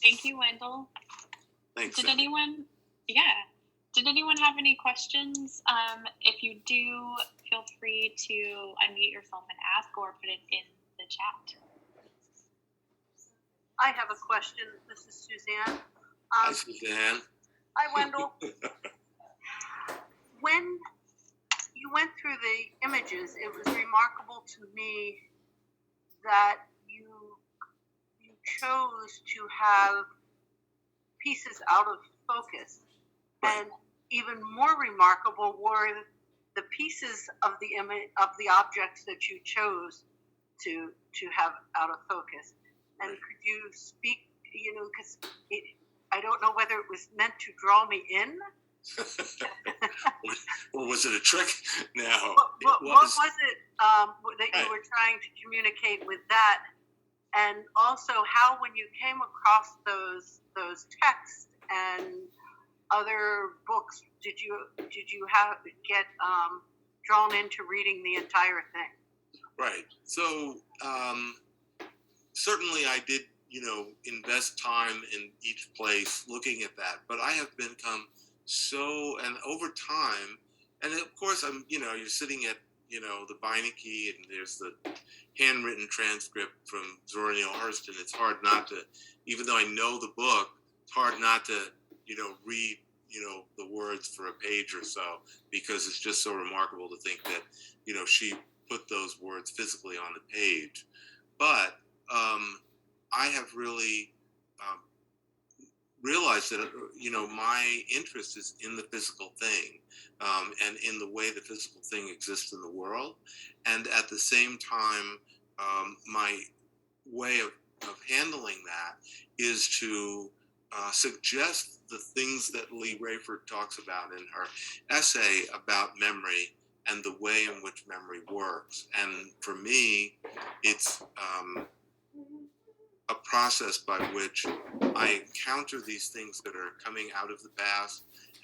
Thank you, Wendell. Thanks. Did anyone have any questions? If you do, feel free to unmute yourself and ask, or put it in the chat. I have a question. This is Suzanne. Hi, Suzanne. Hi, Wendell. When you went through the images, it was remarkable to me that you chose to have pieces out of focus. Right. And even more remarkable were the pieces of the image of the objects that you chose to have out of focus. And Right. could you speak, because I don't know whether it was meant to draw me in. Or was it a trick? No. What was it that you were trying to communicate with that? And also how, when you came across those texts and other books, did you get drawn into reading the entire thing? Right. So certainly I did, invest time in each place looking at that. But I have become and over time, and of course you're sitting at, the Beinecke, and there's the handwritten transcript from Zora Neale Hurston. It's hard not to, even though I know the book, it's hard not to, read, the words for a page or so, because it's just so remarkable to think that, she put those words physically on the page. But I have really realized that, my interest is in the physical thing, and in the way the physical thing exists in the world. And at the same time, my way of handling that is to suggest the things that Lee Rayford talks about in her essay about memory and the way in which memory works. And for me, it's a process by which I encounter these things that are coming out of the past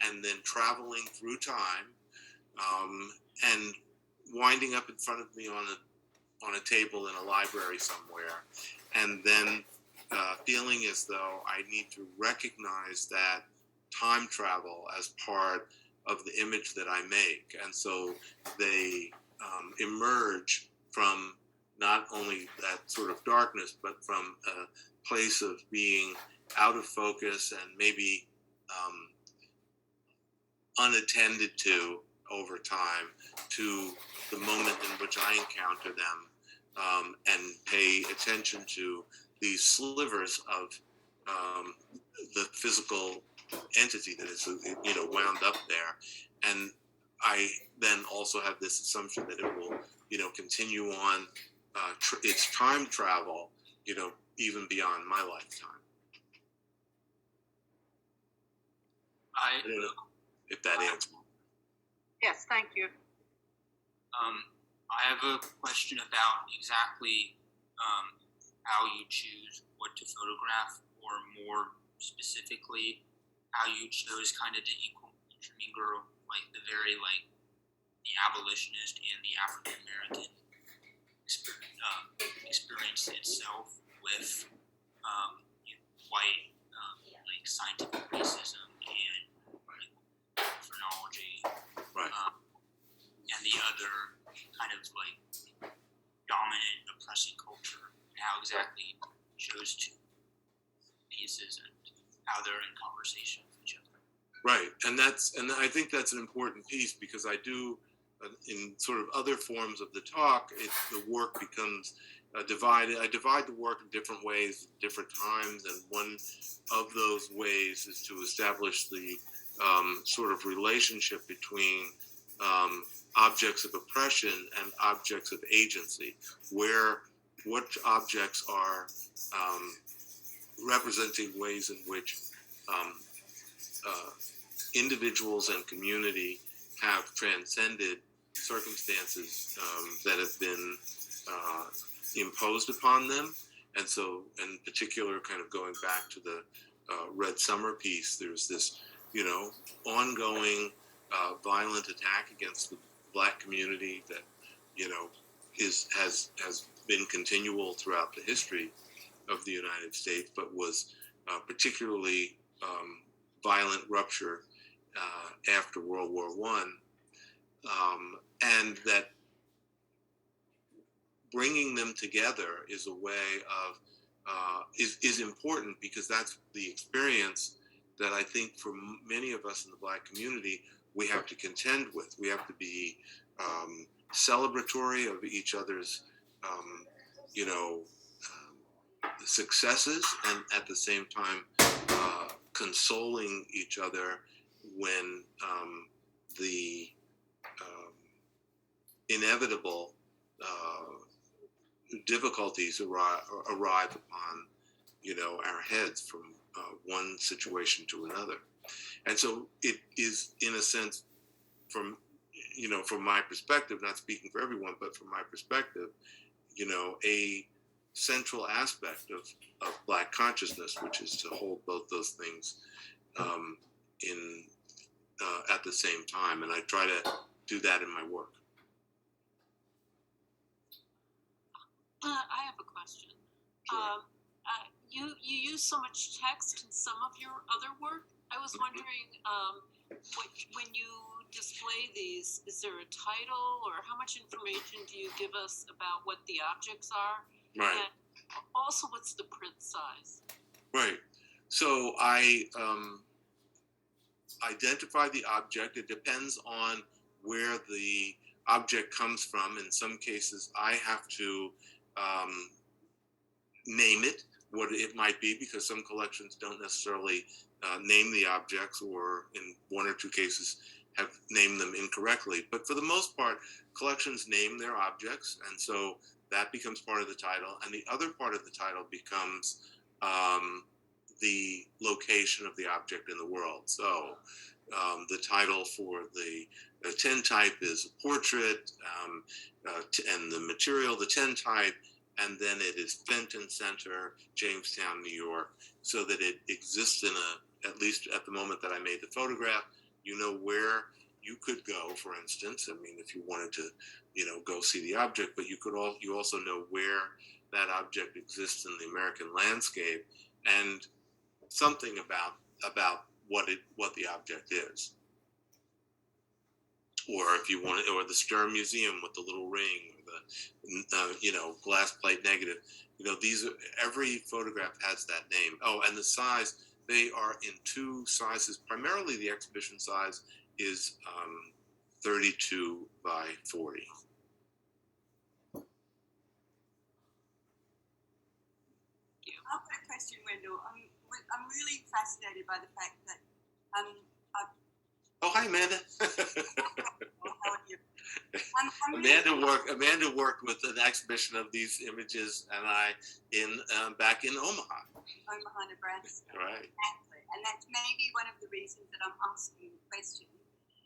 and then traveling through time, and winding up in front of me on a table in a library somewhere, and then feeling as though I need to recognize that time travel as part of the image that I make. And so they emerge from not only that sort of darkness, but from a place of being out of focus and maybe unattended to over time, to the moment in which I encounter them, and pay attention to these slivers of the physical entity that is, wound up there. And I then also have this assumption that it will, continue on its time travel, even beyond my lifetime. I don't know if that answers. Yes, thank you. I have a question about exactly how you choose what to photograph, or more specifically, how you chose kind of to intermingle the very the abolitionist and the African American experience itself with white scientific racism and phrenology, right, and the other kind of dominant oppressing culture, and how exactly you chose to pieces and how they're in conversation with each other. Right, and I think that's an important piece, because I do, in sort of other forms of the talk, the work becomes divided. I divide the work in different ways, different times, and one of those ways is to establish the sort of relationship between objects of oppression and objects of agency, what objects are representing ways in which individuals and community have transcended circumstances that have been imposed upon them. And so, in particular, kind of going back to the Red Summer piece, there's this, ongoing violent attack against the Black community that, has been continual throughout the history of the United States, but was particularly violent rupture after World War I, and that bringing them together is a way of is important, because that's the experience that I think for many of us in the Black community we have to contend with. We have to be celebratory of each other's, successes, and at the same time consoling each other when the inevitable difficulties arrive upon our heads from one situation to another. And so it is, in a sense, from my perspective, not speaking for everyone, but from my perspective, a central aspect of Black consciousness, which is to hold both those things in at the same time. And I try to do that in my work. I have a question. Sure. You use so much text in some of your other work. I was wondering, when you display these, is there a title, or how much information do you give us about what the objects are? Right. And also, what's the print size? Right. So I identify the object. It depends on where the object comes from. In some cases, I have to name it, what it might be, because some collections don't necessarily name the objects, or in one or two cases have named them incorrectly. But for the most part, collections name their objects, and so that becomes part of the title. And the other part of the title becomes the location of the object in the world. So the title for the tintype is a portrait, and the material, the tintype, and then it is Fenton Center, Jamestown, New York, so that it exists in at least at the moment that I made the photograph, where you could go, for instance. I mean, if you wanted to, go see the object, but you also know where that object exists in the American landscape, and something about what the object is. Or if you want, or the Sturm Museum with the little ring, or the glass plate negative. Every photograph has that name. Oh, and the size, they are in two sizes. Primarily, the exhibition size is 32 by 40. I've got a question, Wendel. I'm really fascinated by the fact that Oh, hi, Amanda. how are you? Amanda worked with an exhibition of these images, and back in Omaha. Omaha, Nebraska. Right. Exactly. And that's maybe one of the reasons that I'm asking the question,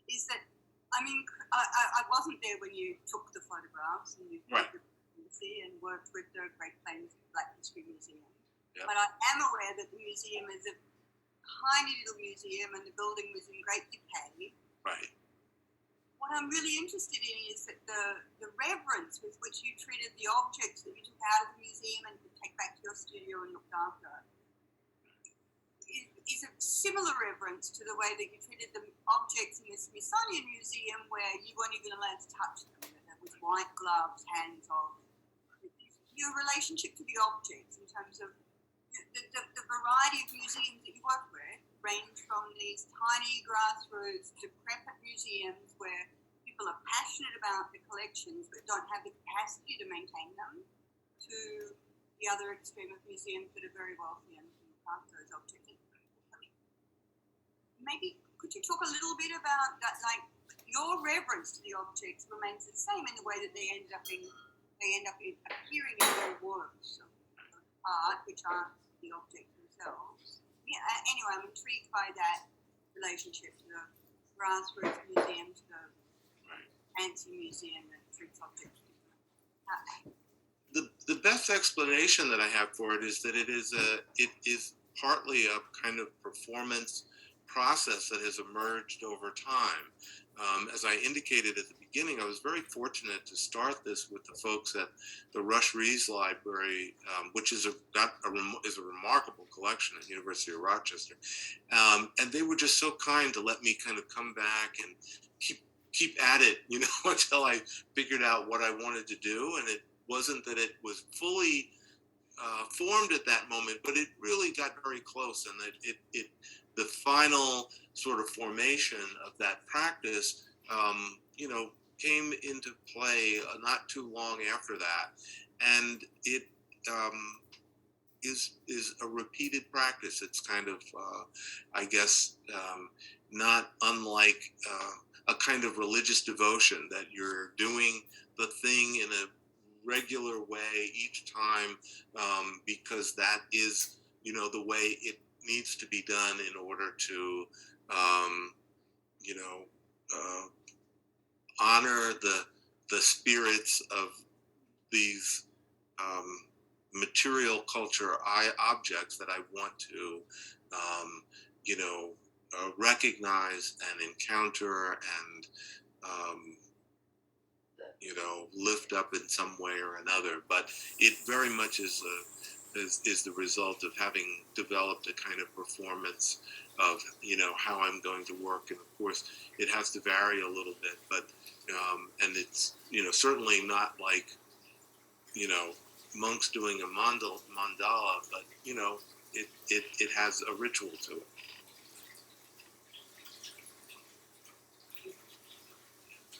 is that, I wasn't there when you took the photographs and you Right. and worked with the Great Plains Black History Museum. Yep. But I am aware that the museum is a tiny little museum and the building was in great decay. Right. What I'm really interested in is that the reverence with which you treated the objects that you took out of the museum and could take back to your studio and looked after is a similar reverence to the way that you treated the objects in the Smithsonian Museum, where you weren't even allowed to touch them. That was white gloves, hands off. Your relationship to the objects in terms of the variety of museums that you work with range from these tiny grassroots decrepit museums where people are passionate about the collections but don't have the capacity to maintain them, to the other extreme of museums that are very wealthy and can look after those objects. Maybe could you talk a little bit about that, like your reverence to the objects remains the same in the way that they end up appearing in your works of art, which aren't the objects themselves. Yeah. Anyway, I'm intrigued by that relationship to the grassroots museum, to the fancy museum that treats objects differently. The best explanation that I have for it is that it is partly a kind of performance process that has emerged over time. As I indicated at the beginning, I was very fortunate to start this with the folks at the Rush Rees Library, which is a remarkable collection at the University of Rochester. And they were just so kind to let me kind of come back and keep at it, until I figured out what I wanted to do. And it wasn't that it was fully formed at that moment, but it really got very close, and the final sort of formation of that practice, came into play not too long after that, and it is a repeated practice. It's kind of, I guess, not unlike a kind of religious devotion, that you're doing the thing in a regular way each time, because that is, the way it needs to be done in order to, honor the spirits of these material culture objects that I want to, recognize and encounter and, lift up in some way or another. But it very much is the result of having developed a kind of performance of, how I'm going to work. And of course, it has to vary a little bit, but, and it's, certainly not like, monks doing a mandala, but, it has a ritual to it.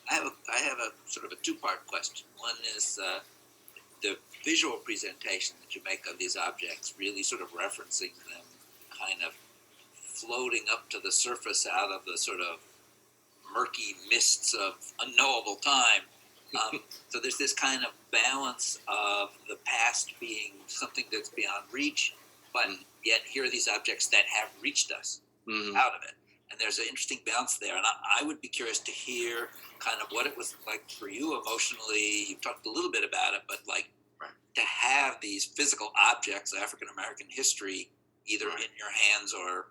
I have a sort of a two-part question. One is the visual presentation that you make of these objects, really sort of referencing them, kind of floating up to the surface out of the sort of murky mists of unknowable time. So there's this kind of balance of the past being something that's beyond reach, but yet here are these objects that have reached us out of it. And there's an interesting balance there. And I would be curious to hear kind of what it was like for you emotionally. You talked a little bit about it, but like to have these physical objects, African-American history, either in your hands or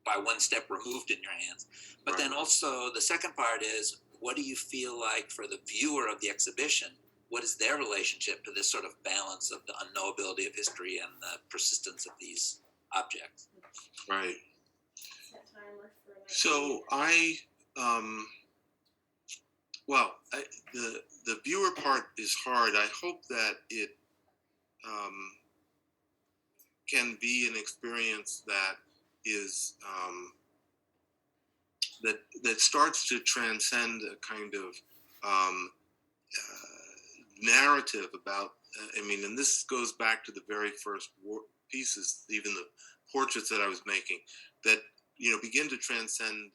by one step removed in your hands. But then also the second part is, what do you feel like for the viewer of the exhibition? What is their relationship to this sort of balance of the unknowability of history and the persistence of these objects? Right. So the viewer part is hard. I hope that it can be an experience that is that starts to transcend a kind of narrative about. And this goes back to the very first pieces, even the portraits that I was making, that begin to transcend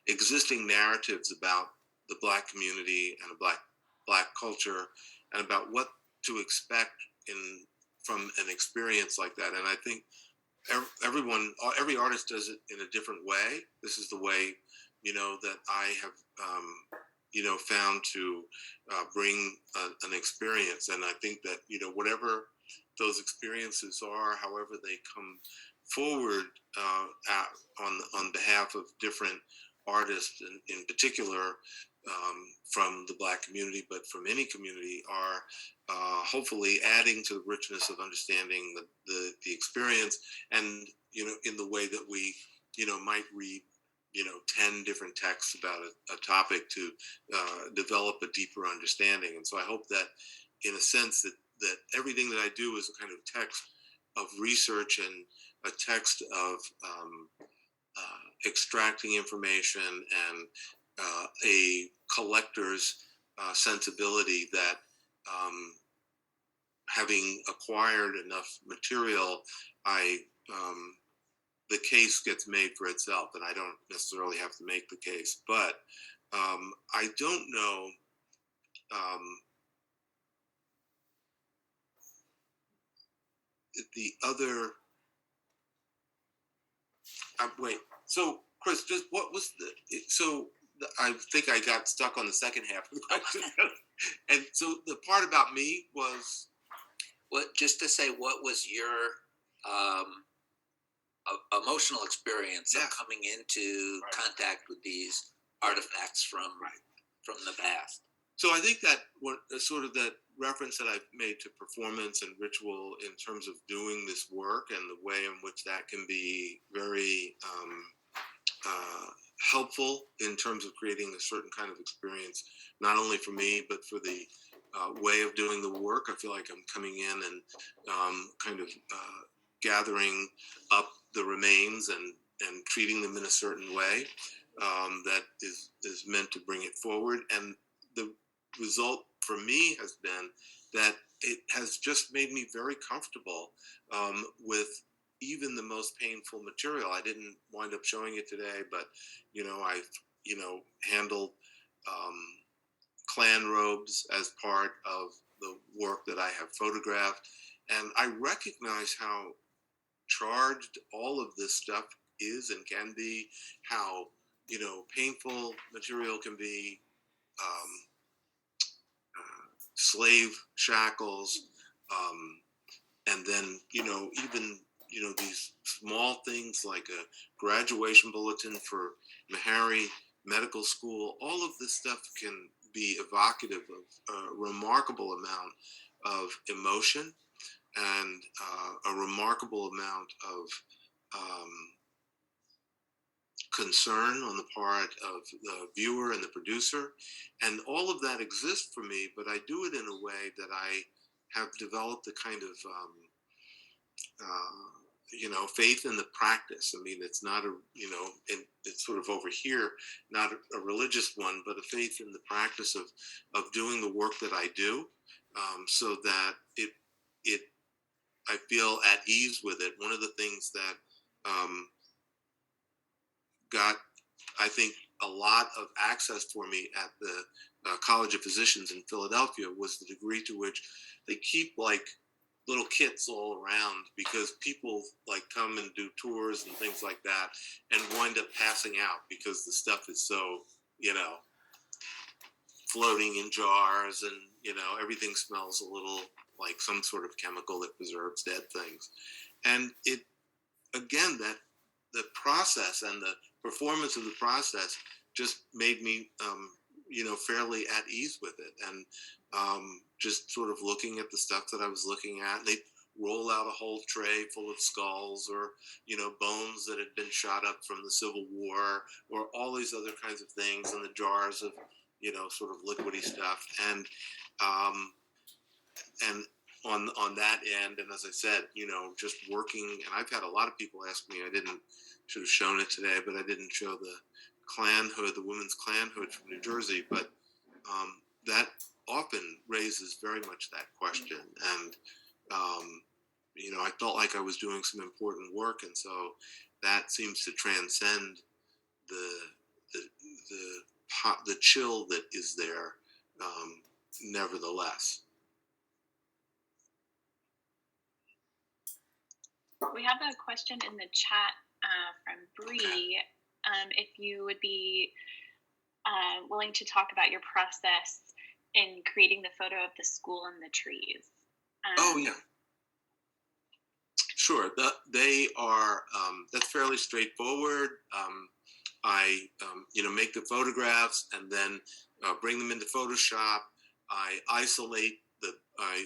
existing narratives about the Black community and a Black culture, and about what to expect from an experience like that. And I think every artist does it in a different way. This is the way, that I have, found to bring an experience. And I think that, whatever those experiences are, however they come forward on behalf of different artists, in particular, from the Black community, but from any community, are hopefully adding to the richness of understanding the experience, and in the way that we might read 10 different texts about a topic to develop a deeper understanding. And so I hope that, in a sense, that everything that I do is a kind of text of research and a text of extracting information and a collector's sensibility that, having acquired enough material, the case gets made for itself, and I don't necessarily have to make the case. But I don't know. The other. Wait. So, Chris, just what was I think I got stuck on the second half of the question. And so the part about me was. Just to say, what was your emotional experience Yeah. of coming into Right. contact with these artifacts from the past. So I think that sort of that reference that I've made to performance and ritual in terms of doing this work and the way in which that can be very helpful in terms of creating a certain kind of experience, not only for me, but for the way of doing the work. I feel like I'm coming in and kind of gathering up the remains and treating them in a certain way that is meant to bring it forward. And the result for me has been that it has just made me very comfortable with even the most painful material. I didn't wind up showing it today, but I handled clan robes as part of the work that I have photographed, and I recognize how charged all of this stuff is and can be, how painful material can be, slave shackles, and then even these small things like a graduation bulletin for Meharry Medical School. All of this stuff can be evocative of a remarkable amount of emotion and a remarkable amount of concern on the part of the viewer and the producer. And all of that exists for me, but I do it in a way that I have developed a kind of faith in the practice. I mean, it's not it's sort of over here, not a religious one, but a faith in the practice of doing the work that I do, so that I feel at ease with it. One of the things that got, I think, a lot of access for me at the College of Physicians in Philadelphia was the degree to which they keep like little kits all around, because people like come and do tours and things like that and wind up passing out because the stuff is so floating in jars, and everything smells a little like some sort of chemical that preserves dead things. And it, again, that the process and the performance of the process just made me fairly at ease with it. And just sort of looking at the stuff that I was looking at, they roll out a whole tray full of skulls or bones that had been shot up from the Civil War, or all these other kinds of things, and the jars of sort of liquidy stuff. And on that end, and as I said, just working, and I've had a lot of people ask me, should have shown it today, but I didn't show the clan hood, the women's clan hood from New Jersey, but that often raises very much that question. And I felt like I was doing some important work, and so that seems to transcend the chill that is there, nevertheless. We have a question in the chat from Bree. If you would be willing to talk about your process in creating the photo of the school and the trees. Oh, yeah. Sure. They are, that's fairly straightforward. I, make the photographs and then bring them into Photoshop. I I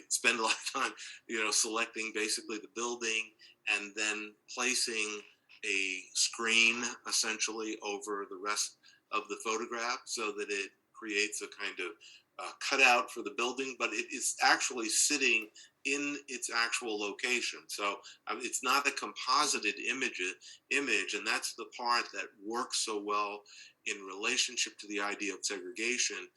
spend a lot of time, selecting basically the building and then placing a screen essentially over the rest of the photograph so that it creates a kind of cutout for the building, but it is actually sitting in its actual location. So it's not a composited image, and that's the part that works so well in relationship to the idea of segregation.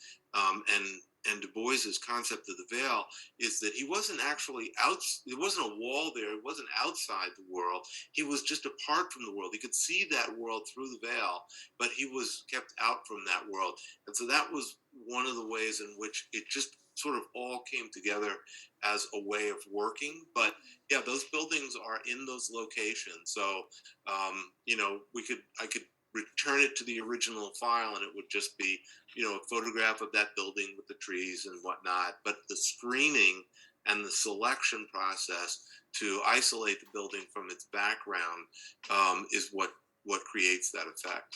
And Du Bois's concept of the veil is that he wasn't actually out. There wasn't a wall there. It wasn't outside the world. He was just apart from the world. He could see that world through the veil, but he was kept out from that world. And so that was one of the ways in which it just sort of all came together as a way of working. But yeah, those buildings are in those locations. So, I could return it to the original file and it would just be, a photograph of that building with the trees and whatnot. But the screening and the selection process to isolate the building from its background is what creates that effect.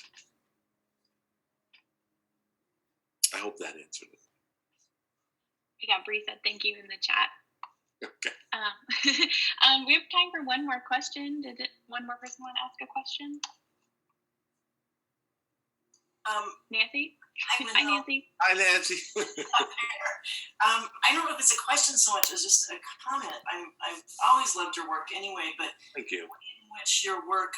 I hope that answered it. Yeah, Bree said thank you in the chat. Okay. We have time for one more question. One more person want to ask a question? Nancy? Hi, Nancy. Hi, Nancy. I don't know if it's a question so much as just a comment. I've always loved your work anyway, but Thank you. in which your work,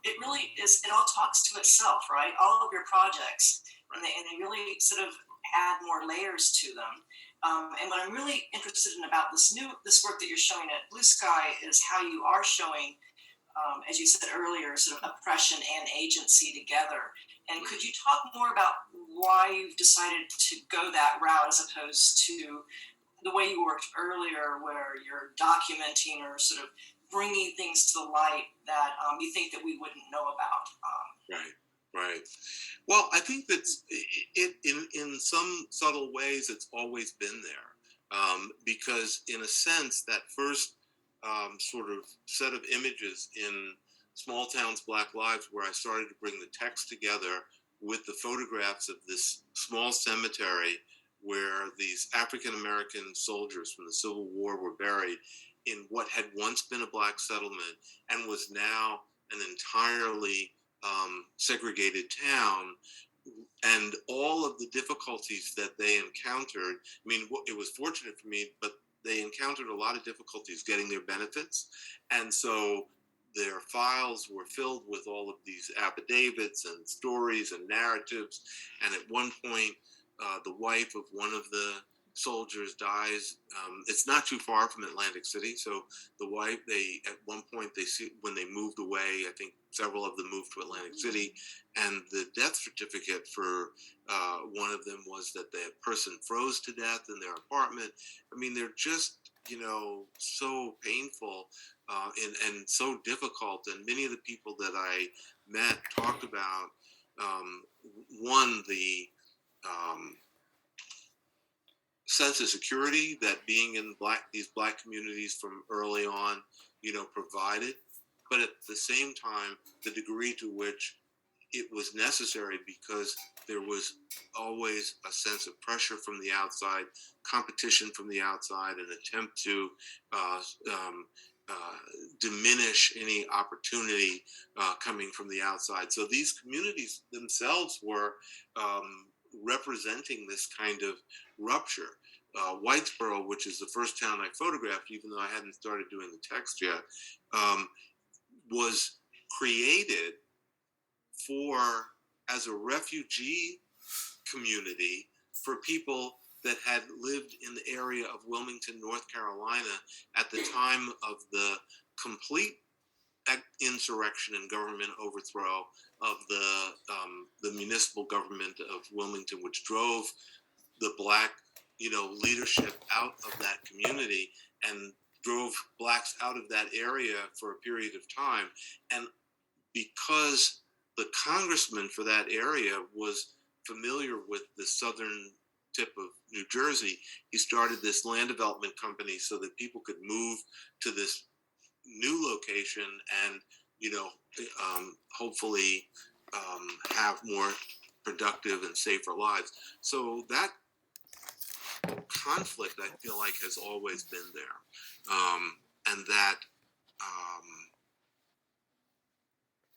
it really is, it all talks to itself, right? All of your projects, and they really sort of add more layers to them. And what I'm really interested in about this work that you're showing at Blue Sky is how you are showing, as you said earlier, sort of oppression and agency together. And could you talk more about why you've decided to go that route as opposed to the way you worked earlier, where you're documenting or sort of bringing things to the light that you think that we wouldn't know about? Right. Well, I think that in some subtle ways, it's always been there, because in a sense, that first sort of set of images in Small Towns, Black Lives, where I started to bring the text together with the photographs of this small cemetery where these African-American soldiers from the Civil War were buried in what had once been a black settlement and was now an entirely segregated town, and all of the difficulties that they encountered. I mean, it was fortunate for me, but they encountered a lot of difficulties getting their benefits. And so their files were filled with all of these affidavits and stories and narratives. And at one point, the wife of one of the soldiers dies. It's not too far from Atlantic City. So the wife, at one point, they see when they moved away, I think several of them moved to Atlantic City, and the death certificate for one of them was that the person froze to death in their apartment. I mean, they're just, so painful and so difficult. And many of the people that I met talked about, one, the sense of security that being in these black communities from early on, provided, but at the same time, the degree to which it was necessary, because there was always a sense of pressure from the outside, competition from the outside, an attempt to diminish any opportunity coming from the outside. So these communities themselves were representing this kind of rupture. Whitesboro, which is the first town I photographed, even though I hadn't started doing the text yet, was created as a refugee community for people that had lived in the area of Wilmington, North Carolina at the time of the complete insurrection and government overthrow of the municipal government of Wilmington, which drove the black leadership out of that community and drove blacks out of that area for a period of time. And because the congressman for that area was familiar with the southern tip of New Jersey, he started this land development company so that people could move to this new location and, hopefully have more productive and safer lives. So that conflict, I feel like, has always been there. And that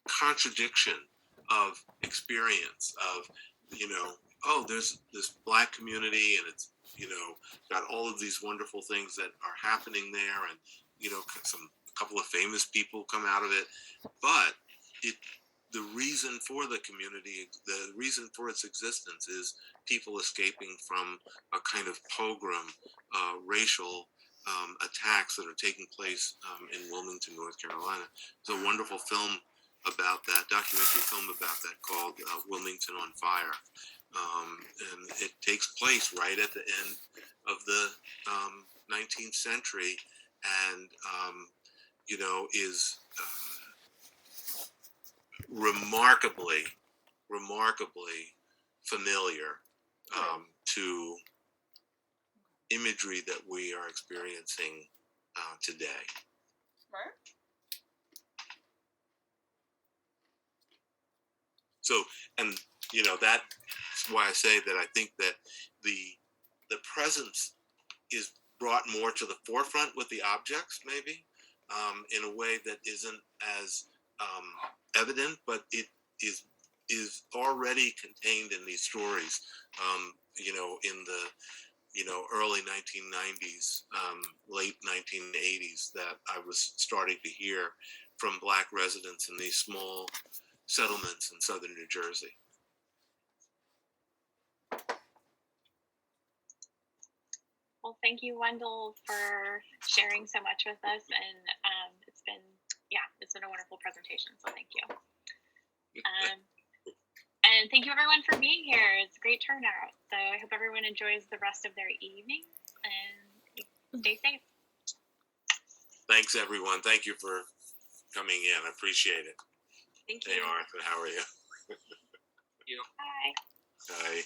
contradiction of experience of, there's this black community and it's, got all of these wonderful things that are happening there, and, a couple of famous people come out of it. But the reason for the community, the reason for its existence is people escaping from a kind of pogrom, racial attacks that are taking place in Wilmington, North Carolina. There's a wonderful film about that, documentary film about that called Wilmington on Fire. And it takes place right at the end of the 19th century and, is remarkably familiar to imagery that we are experiencing today. Right. So, and that's why I say that I think that the presence is brought more to the forefront with the objects, maybe, in a way that isn't as evident, but it is already contained in these stories. In the early 1990s, late 1980s, that I was starting to hear from Black residents in these small settlements in southern New Jersey. Well, thank you, Wendell, for sharing so much with us, and it's been a wonderful presentation. So thank you, and thank you everyone for being here. It's a great turnout. So I hope everyone enjoys the rest of their evening and stay safe. Thanks, everyone. Thank you for coming in. I appreciate it. Thank you. Hey, Arthur, how are you? You. Bye. Hi.